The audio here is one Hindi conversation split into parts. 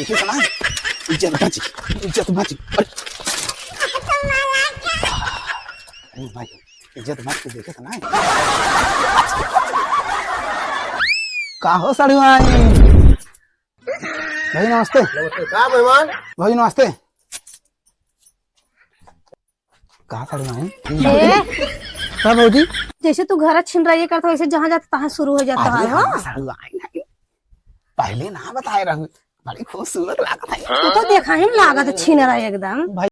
इथे चला इज्जत बाची भाई इज्जत बात को देखे ना का हो साड़ी भाई नमस्ते का मेहमान भाई नमस्ते कहा साड़ी भाई क्या भाजी जैसे तू घर छिन रही करता वैसे जहाँ जाता तहाँ शुरू हो जाता है हाँ? पहले ना बताए रहू बड़ी खूबसूरत लागत है तू तो देखा ही लागत छिन रहा है एकदम भाई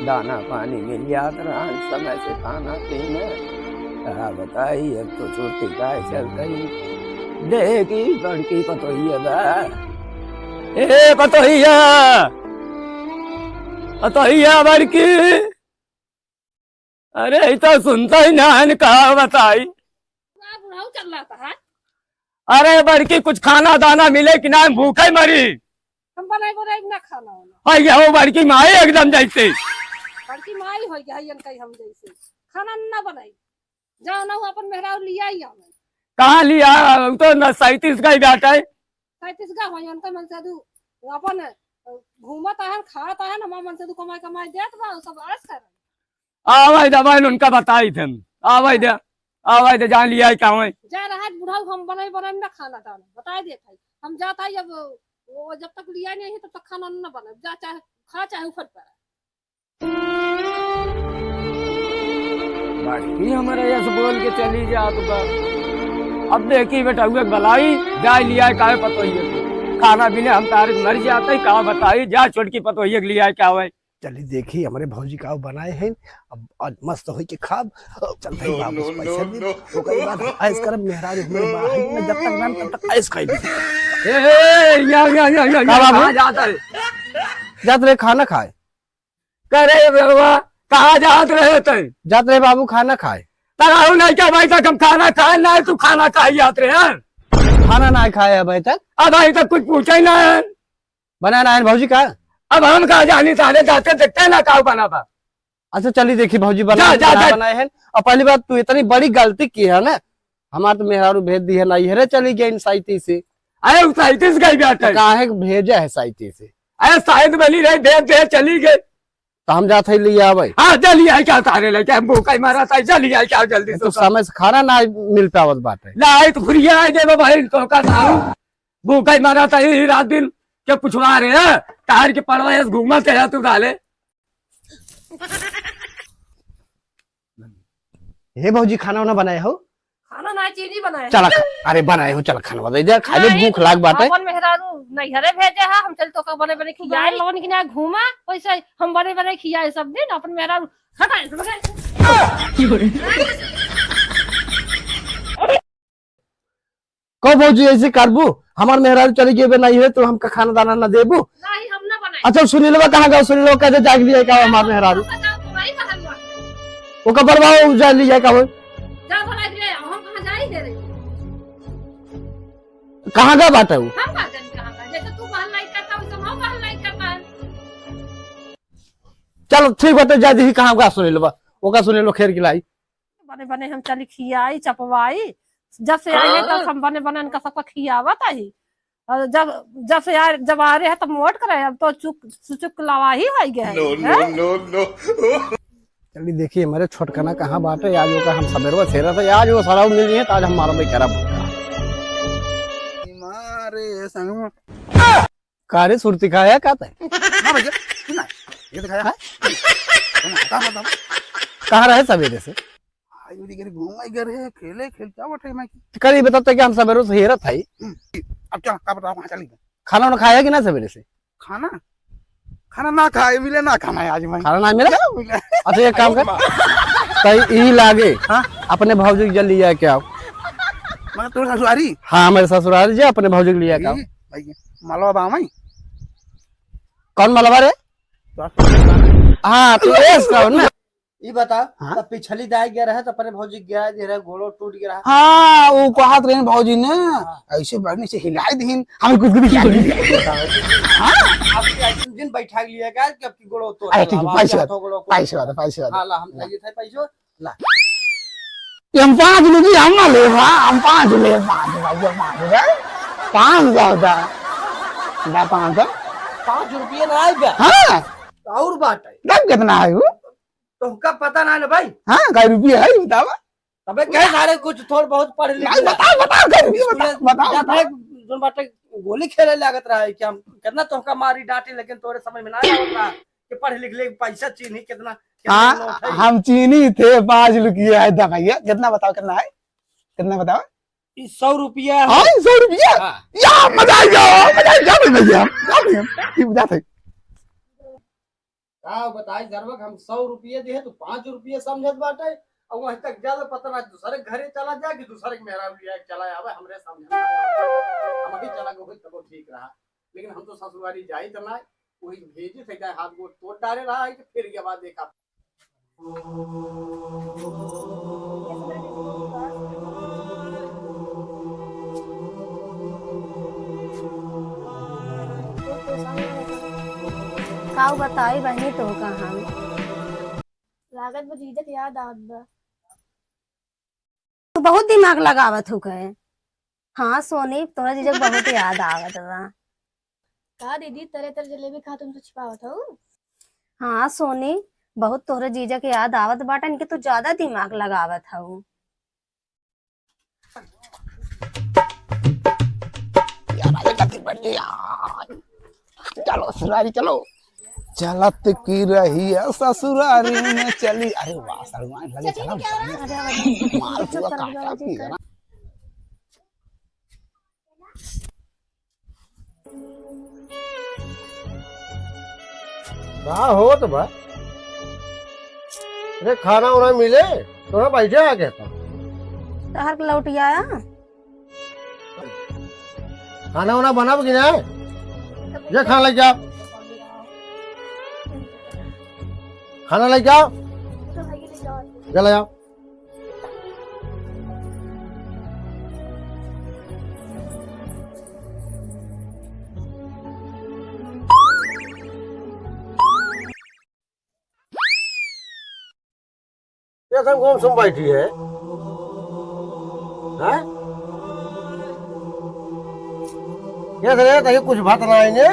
दाना पानी मिल जाता समय से खाना पीना बताई अब तो छोटी गाय चल गई देखी बड़की पतोहिया ए पतोहिया बड़की अरे तो सुनता ही ना कहा बताई चल रहा था अरे बड़की कुछ खाना दाना मिले कि ना भूखे मरी हम बनाए ना खाना वाला वो बड़की माई एकदम जैसे बड़की माई हो गया कहीं हम जैसे खाना ना बनाई जाओ ना अपन मेहरा लिया ही हमें कहाँ लिया तो न 37 का ही बैठा है 37 का भाई उनका मन से अपन घूमता है खाता है ना मन से कमाई देत बा सब आस कर आवाज दबाई उनका बताई थे आवाज दे जान लिया क्या है जा रहा है बुढ़ाऊ हम बनाए ना खाना दाना बताए देता है हम जाता है जब वो जब तक लिया नहीं है तब तक खाना ना बना जा चाहे खा चाहे ऊपर पर बाकी हमारे ऐसे बोल के चली जा तो अब देखी बेटा हुए भलाई जा लिया है काहे पतोहिए खाना पीने हम तारीख मर जाते कहा बताई जा छोटकी पतोहिए लिया है क्या हुआ चलिए देखिए हमारे भौजी का बनाए हैं अब आज मस्त हो के खाब चलते ही वापस पैसे दे वो कई बात ऐस कर मेहराज मेरे बाहर में जब तक नाम तब तक ऐस खाई ए या जाता है जात रहे खाना खाए करे बाबा कहाँ जात रहे थे जात रहे बाबू खाना खाए तराऊ नहीं क्या भाई तक हम खाना खाए ना तू खाना खाई जाते रहे खाना ना खाए अभी तक अब अभी तक कुछ पूछा ही ना है बनाना है भौजी का अब हम कहा जानी तारे जाते देखते ना काऊ बना था अच्छा चलिए देखिए भौजी बनाए हैं और पहली बात तू इतनी बड़ी गलती की है ना हमारे तो मेहरारू भेज दी है ना ये चली गई साइती से अरे 37 का ही बैठा कहा है भेजा है साइती से अरे शायद बनी रही भेज चली गई तो हम जाते ही लिया भाई हाँ चलिए क्या तारे लेके हम भूखा ही मारा था चलिए क्या जल्दी तो समय से खाना ना मिल पावत बात है लाई तो फिर आए दे भाई तो का भूखा ही मारा था रात दिन क्या पुछवा रहे हैं तार के पड़वा घूमा तेरा तू डाले हे भौजी खाना वाना बनाए हो खाना ना चीनी बनाए चला अरे बनाए हो चला खाना बता दे खाली भूख लाग बात है अपन मेहरारू नैहरे भेजे है हम चल तो का बने खियाए लोगन के ना घूमा वैसे हम बने खियाए सब दिन अपन मेहरारू को भौजी ऐसे करबू हमार मेहरारू चली गए नहीं है तो हमका खाना दाना ना देबू नहीं हम ना बनाए अच्छा सुनीलवा कहाँ गए सुनीलवा कहते जाग लिया का हमार मेहरारू वो कबर बाबू जा लिया का वो जा बना दिए हम कहां जा ही दे रही कहाँ का बात है वो हम कहां जाने कहां का जैसे तू बहन नहीं करता वैसे हम बहन नहीं करता है चलो ठीक बात है जा दी कहाँ का सुनीलवा वो का सुनीलवा खेर खिलाई बने हम चली खियाई चपवाई जब से आए तब हम बने इनका सबका खियावत आई और जब से यार जब आ रहे हैं तब मोट करे अब तो चुक लावा ही हो गया है चलिए देखिए हमारे छोटकना कहाँ बात है आज का हम सवेरवा छेरा था आज वो सारा मिल है आज हमारा भाई करा मारे संग कारे सुरती खाया कहता है ना भैया सुना ये दिखाया है कहाँ रहे सवेरे से घूम घर है खेले खेल क्या बैठे मैं करीब बताते कि हम सवेरे से हेरा था अब क्या बताओ वहां चली खाना ना खाया कि ना सवेरे से खाना खाना ना खाए मिले ना खाना है आज मैं खाना ना मिला अच्छा एक काम कर कहीं ई लागे हाँ अपने भौजी की जल्दी लिया क्या मैं तो ससुरारी हाँ मेरे ससुरारी जी अपने भौजी के लिया क्या भाई मालवा बा मैं कौन मालवा रे हाँ तो ऐसा ना ये बता हाँ? तब पिछली दाई गया रहा तो अपने भौजी गया दे रहा गोलो टूट गया हाँ वो कहत रहे भौजी ने ऐसे बढ़ने से हिलाई दीन हम कुछ भी हां आप दिन बैठा लिया का कि आपकी गोलो तो पैसे पैसे पैसे हां ला हम चाहिए था पैसे ला ये हम 5 रुपये हम ना ले हम 5 ले 5 भैया 500 था 500 5 रुपये ना आएगा हाँ और बात है दाम कितना है वो तुमका पता ना भाई। हाँ कई रुपये है बतावा अबे कहे सारे कुछ थोड़ा बहुत पढ़ लिख नहीं बताओ कई रुपये बताओ जो बाटे गोली खेले लागत रहा है क्या कितना तुमका मारी डांटी लेकिन तोरे समझ में ना आवत रहा कि पढ़ लिख ले पैसा चीनी कितना हाँ नोट है। हम चीनी थे 5 रुपये है दा भैया कितना बताओ कितना है कितना बताओ 100 रुपया हाँ 100 रुपये या मजा आ गया भैया ये बता थे बताई जरवक हम 100 रुपये दे तो 5 रुपये समझत बाटे और वहीं तक ज्यादा पता ना दूसरे घरे चला जाए कि दूसरे के मेहरा लिया चला आवे हमरे सामने हम ही चला गो तब ठीक रहा लेकिन हम तो ससुरारी जाई तो ना वही भेजी थे हाथ गोड़ तोड़ डाले रहा है कि फिर के बाद देखा काऊ बताई बहनी तो का हम लागत बजीजक याद आवत बा। तू बहुत दिमाग लगावत हो कहे। हाँ सोनी तोरा जीजक बहुत याद आवत बा। का दीदी तरह तरह जलेबी खा तुम तो छिपावत हो। हाँ सोनी बहुत तोरे जीजक याद आवत बाटा इनके तू ज्यादा दिमाग लगावत हो। चलो ससुरारी चलो चलत की रही है ससुरारी में चली अरे वाह सलमान लगे चला मार पूरा काटा की है ना हो तो बा अरे खाना वाना मिले तो ना बैठे आ गया था तहर के लौट आया खाना वाना बना कि ना ये खाना लग जाओ खाना ले जाओ चले जाओ ये सब कौन सुन बैठी है हैं? ये सर ये कुछ बात ना आएंगे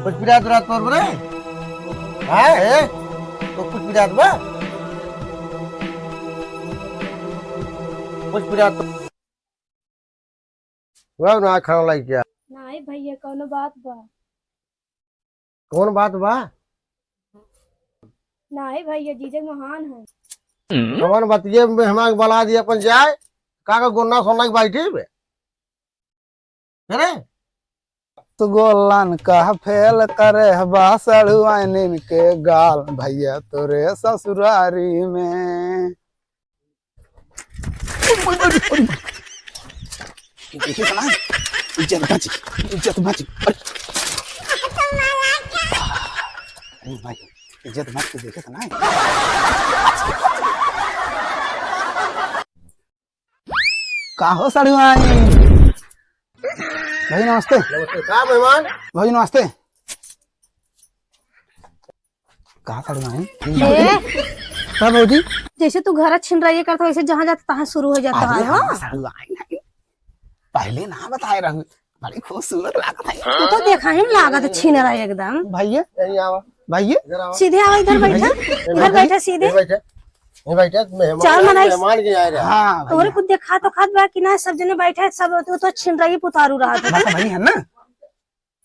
कुछ पिरात रात पर बरे है तो कुछ पिरात बा कुछ पिरात वाह ना खाना लाइक क्या नहीं भैया कोनो बात बा। कौन बात बा नहीं भैया जीजक महान है। कौन बतिए मेहमान बला दिया अपन जाए का गोन्ना सोना की बैठी बे अरे तो गोलन का फेल करे बासड़ुआनिन के गाल भैया तोरे ससुरारी में इज्जत बची इज्जत बची भाई इज्जत बच के देखे ना का हो सड़ुआनी भाई नमस्ते नमस्ते का मेहमान भाई नमस्ते कहा सड़ुआनी क्या भाजी जैसे तू घर छिन रही करता वैसे जहाँ जाता तहाँ शुरू हो जाता है हाँ? सड़ुआनी पहले ना बताए रहू बड़ी खूबसूरत लागत है तू तो देखा ही लागत छिन रहा है एकदम। भैया यहीं आवा भैया इधर आवा सीधे आवा इधर बैठा इधर बैठा सीधे नहीं बैठे चार मनाई मेहमान के आए रहे हाँ तोरे कुछ देखा तो खात बा कि ना सब जने बैठे सब तो छिन रही पुतारू रहा था बस भाई है ना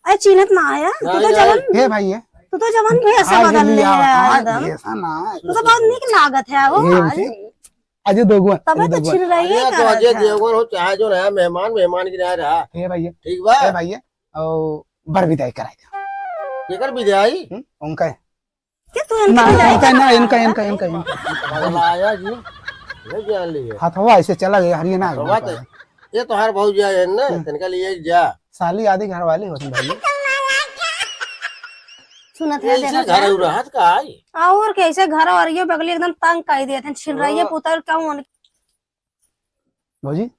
अरे चिन्हत ना आया तू तो जवन हे भैया तू तो जवन भी ऐसा बदल ले एकदम ऐसा ना तू तो बहुत निक लागत है वो आज अजय दोगुआ तब तो छिन रही है तो अजय देवगन हो चाहे जो नया मेहमान मेहमान के आए रहा हे भैया ठीक बा हे भैया और बर विदाई कराएगा केकर विदाई उनका है क्या तू ना इनका इनका इनका इनका इनका आया जी ये जान लिए हथवा ऐसे चला गया हरियाणा बात है ये तो हर बहुत जाए है ना तनका लिए जा साली आदि घर वाले होते भैया सुनत है ऐसे देखत घर है रहत का आई और कैसे घर और ये बगली एकदम तंग कर दिए थे छिन रही है पुतर क्यों भौजी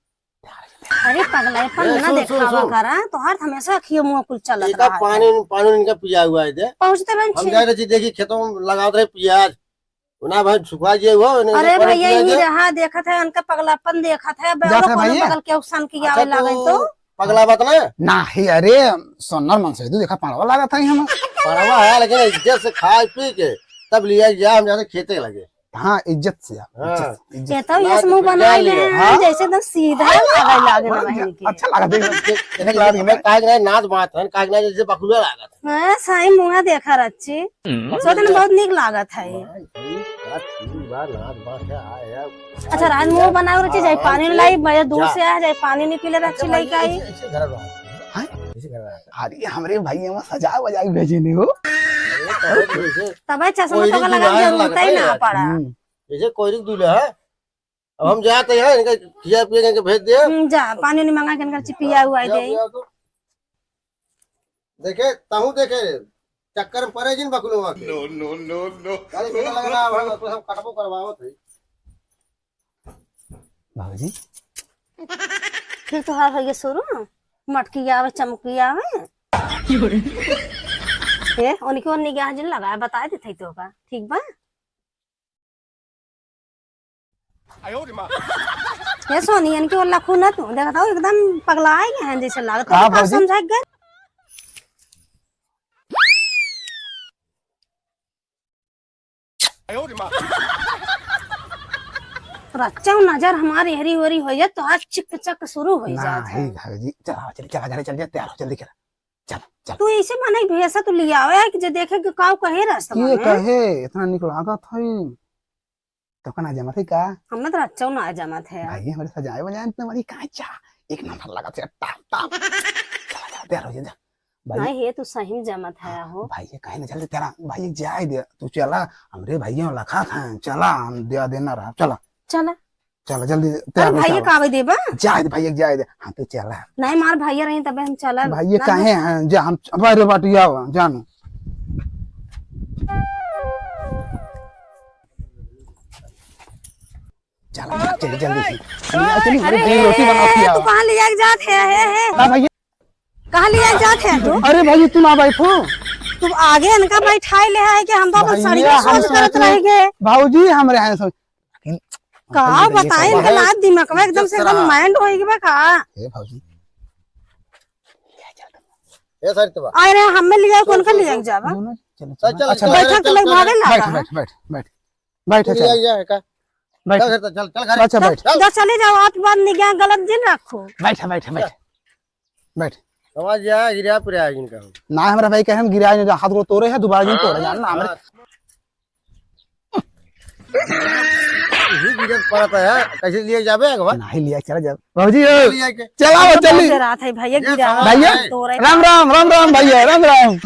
अरे पगला पर ना सुन, देखावा सुन। करा तो हर हमेशा अखिए मुंह कुल चलत एका रहा पानी पानी इनका पिया हुआ है दे पहुंचते बहन हम जा रहे थे देखी खेतों में लगाते रहे प्याज ना भाई सुखा जे हो नहीं अरे करे भैया किया ही जे। रहा देखा था उनका पगलापन देखा था जात है भैया। बगल के उसन की अच्छा आवे लागे तो पगला बात ना नाही अरे सोनर मन से तू देखा पाड़वा लगा था हम। पड़वा है लेकिन इज्जत से खा पी के तब लिया जा हम जाके खेते लगे। हाँ इज्जत से हाँ। इज्जत। कहता ना ये तो मुंह फिर बना क्या ले लिया? हाँ। जैसे एकदम सीधा आवे लागे ना बहन के अच्छा लगा देख हमें काहे ना नाच बात है काहे ना जैसे बकुला लागत हां सही मुंह देखा रच्ची सोचने बहुत निक लागत है ये। नाच बात है आया अच्छा राज मुंह बनाओ रच्ची जाए पानी नहीं लाई मैं दूर से आया जाए पानी नहीं पीले रच्ची लाई का आई ऐसे घर रहा हाँ? ऐसे घर रहा अरे हमरे भाई हम सजा बजा के भेजे ने हो। तब चश्मा कोई तो नहीं लगा दुल्हन जरूरत ही लगता ना है। पड़ा जैसे कोई दूल्हा है अब हम जाते हैं इनका खिया पिया के भेज दिया जा पानी नहीं मंगा के इनका चिपिया हुआ है दे देखे ताहू देखे चक्कर में पड़े जिन बकुलो वहां नो नो नो नो अरे मेरा लगना हम तो सब कटबो करवाओ थे बाबूजी फिर तो हार है शुरू मटकी आवे चमकी आवे ए उनके और निगाह जिन लगाया बता देते तो का ठीक बा ये सोनी इनके और लखू ना तू देखा था एकदम पगला है हैं जैसे लागत हाँ, है बाबूजी। समझा गए रच्चा नजर हमारी हरी हरी हो जाए तो आज चिक चक शुरू हो जाता है नहीं बाबूजी चला चल चला चल चल तैयार हो जल्दी कर चल चल तू ऐसे माने भैया तू लिया आवे कि जे देखे कि काव कहे रास्ता ये में कहे इतना निक लागत है तो कना जमा थे का हमने तो रच्चा ना जमा थे भाई हमारे सजाए बजाए इतने बड़ी कांचा एक नंबर लगा थे टाप टाप चला चला तैयार हो जा भाई नहीं ये तो सही में जमा था हो भाई ये कहे ना जल्दी तेरा भाई जाए दे तू चला हमरे भैया लखा था चला हम दे देना रहा चला चला चला जल्दी अरे तैयार हो भैया जा कावे देबा जाए दे भाई जाए दे हाँ तो चला नहीं मार भैया रही तबे हम चला भाई ये काहे हैं जा हम बारे बाटिया जानो चला चल जल्दी से चली अरे बड़ी रोटी बना के तू आओ कहां लिया के जात है हां भाई कहां लिया के जात है तू अरे भाई तू ना बैठो तू आगे इनका बैठाई ले है कि हम तो अपन भैया, सड़िया हम सोच करत सोचे- रह गए भाऊजी हमरे हैं सो लेकिन का बताए इनका लात दिमाग में एकदम से एकदम माइंड हो गई बा का ए भाऊजी ये सारी तो अरे हमें लिया कौन का लिया के जाबा दोनों चलो चल, चलो चल, अच्छा चल, बैठ बैठक के लोग भागे बैठ लगा बैठ बैठ बैठ बैठ लिया चल गया है का बैठ चल चल चल चल घर अच्छा बैठ तो चले जाओ आप बात निगाह गलत दिन रखो बैठ बैठ बैठ बैठ समझ जा गिरा पूरा इनका ना हमरा भाई कहे हम गिराए नहीं हाथ को तोड़े है दोबारा नहीं तोड़े जानना हमरे ही गिरत पड़ता है कैसे लिए जाबे एक बार नहीं लिया चला जा भाऊजी लिया के चला चली रात है भैया गिरा समझ भैया गए। तोरे राम राम राम राम भैया राम राम